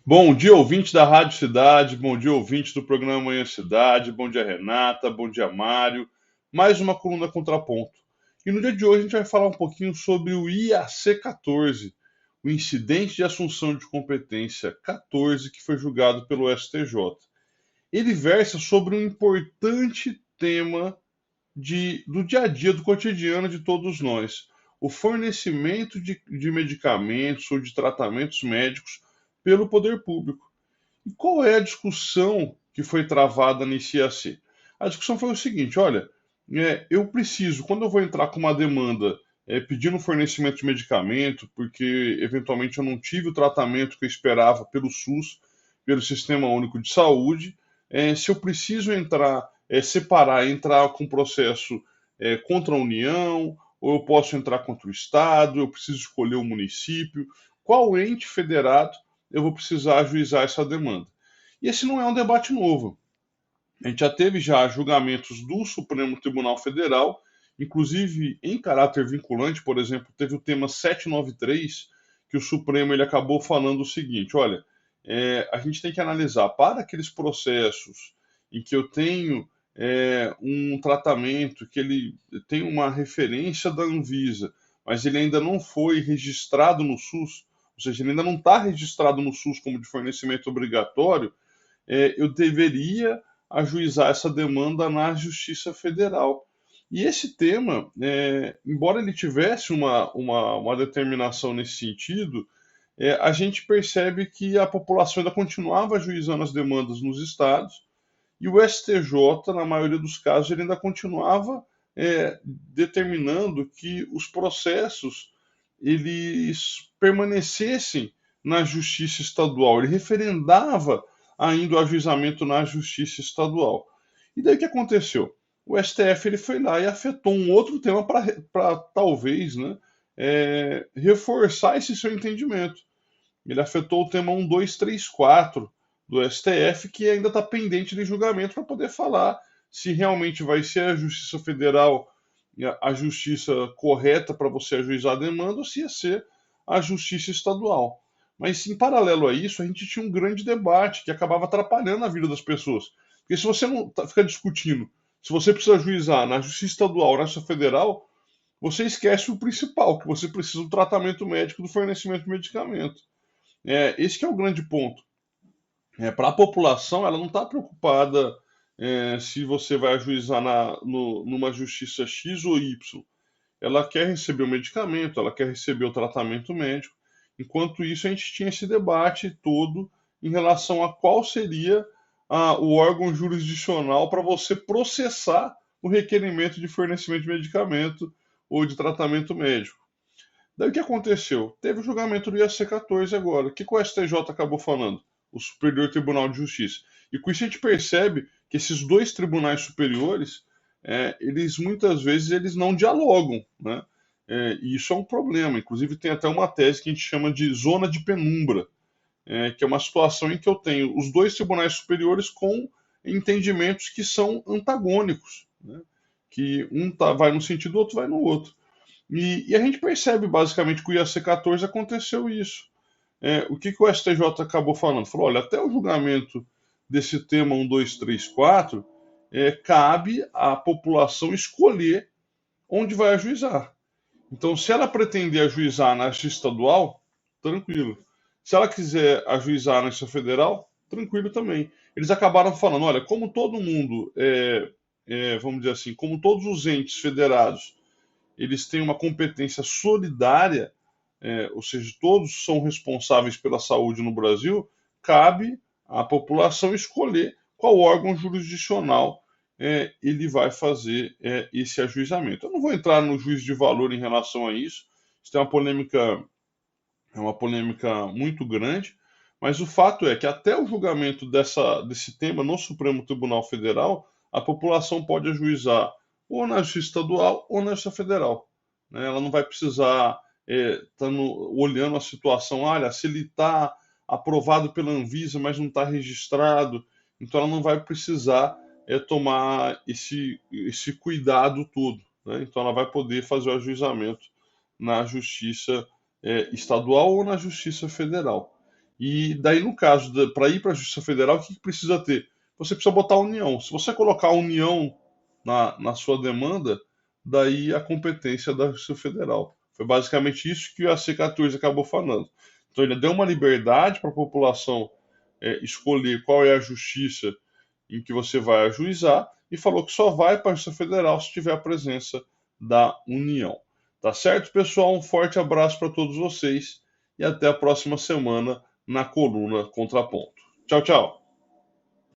Bom dia, ouvinte da Rádio Cidade, bom dia, ouvinte do programa Manhã Cidade, bom dia, Renata, bom dia, Mário. Mais uma coluna Contraponto. E no dia de hoje a gente vai falar um pouquinho sobre o IAC 14, o Incidente de Assunção de Competência 14, que foi julgado pelo STJ. Ele versa sobre um importante tema do dia a dia, do cotidiano de todos nós: o fornecimento de medicamentos ou de tratamentos médicos pelo poder público. E qual é a discussão que foi travada nesse IAC? A discussão foi o seguinte: olha, eu preciso, quando eu vou entrar com uma demanda pedindo fornecimento de medicamento, porque eventualmente eu não tive o tratamento que eu esperava pelo SUS, pelo Sistema Único de Saúde, se eu preciso entrar com processo contra a União, ou eu posso entrar contra o Estado, eu preciso escolher o município, qual ente federado eu vou precisar ajuizar essa demanda. E esse não é um debate novo. A gente já teve julgamentos do Supremo Tribunal Federal, inclusive em caráter vinculante, por exemplo, teve o tema 793, que o Supremo ele acabou falando o seguinte: olha, a gente tem que analisar para aqueles processos em que eu tenho um tratamento que ele tem uma referência da Anvisa, mas ele ainda não foi registrado no SUS, ou seja, ele ainda não está registrado no SUS como de fornecimento obrigatório, eu deveria ajuizar essa demanda na Justiça Federal. E esse tema, embora ele tivesse uma determinação nesse sentido, a gente percebe que a população ainda continuava ajuizando as demandas nos estados e o STJ, na maioria dos casos, ele ainda continuava determinando que os processos eles permanecessem na justiça estadual. Ele referendava ainda o ajuizamento na justiça estadual. E daí o que aconteceu? O STF ele foi lá e afetou um outro tema para talvez, né, reforçar esse seu entendimento. Ele afetou o tema 1234 do STF, que ainda está pendente de julgamento para poder falar se realmente vai ser a Justiça Federal a justiça correta para você ajuizar a demanda ou se ia ser a Justiça Estadual. Mas, em paralelo a isso, a gente tinha um grande debate que acabava atrapalhando a vida das pessoas. Porque se você não fica discutindo se você precisa ajuizar na Justiça Estadual ou na Justiça Federal, você esquece o principal, que você precisa do tratamento médico, do fornecimento de medicamento. Esse que é o grande ponto. Para a população, ela não está preocupada se você vai ajuizar numa justiça X ou Y. Ela quer receber o medicamento, ela quer receber o tratamento médico. Enquanto isso, a gente tinha esse debate todo em relação a qual seria o órgão jurisdicional para você processar o requerimento de fornecimento de medicamento ou de tratamento médico. Daí o que aconteceu? Teve o julgamento do IAC 14 agora. O que o STJ acabou falando? O Superior Tribunal de Justiça. E com isso a gente percebe que esses dois tribunais superiores, eles muitas vezes eles não dialogam, né? E isso é um problema. Inclusive tem até uma tese que a gente chama de zona de penumbra, que é uma situação em que eu tenho os dois tribunais superiores com entendimentos que são antagônicos, né? Que vai num sentido, o outro vai no outro. E a gente percebe basicamente que o IAC 14 aconteceu isso. O que o STJ acabou falando? Falou: olha, até o julgamento desse tema 1234, cabe à população escolher onde vai ajuizar. Então, se ela pretender ajuizar na justiça estadual, tranquilo. Se ela quiser ajuizar na justiça federal, tranquilo também. Eles acabaram falando: olha, como todo mundo, vamos dizer assim, como todos os entes federados eles têm uma competência solidária, ou seja, todos são responsáveis pela saúde no Brasil, cabe à população escolher qual órgão jurisdicional ele vai fazer esse ajuizamento. Eu não vou entrar no juízo de valor em relação a isso, isso é uma polêmica muito grande, mas o fato é que até o julgamento desse tema no Supremo Tribunal Federal, a população pode ajuizar ou na Justiça Estadual ou na Justiça Federal. Né? Ela não vai precisar olhando a situação, olha, se ele está aprovado pela Anvisa, mas não está registrado, então ela não vai precisar tomar esse cuidado todo. Né? Então ela vai poder fazer o ajuizamento na Justiça estadual ou na Justiça Federal. E daí, no caso, para ir para a Justiça Federal, o que precisa ter? Você precisa botar a União. Se você colocar a União na sua demanda, daí a competência da Justiça Federal. Foi basicamente isso que o AC14 acabou falando. Então, ele deu uma liberdade para a população escolher qual é a justiça em que você vai ajuizar e falou que só vai para a Justiça Federal se tiver a presença da União. Tá certo, pessoal? Um forte abraço para todos vocês e até a próxima semana na coluna Contraponto. Tchau, tchau.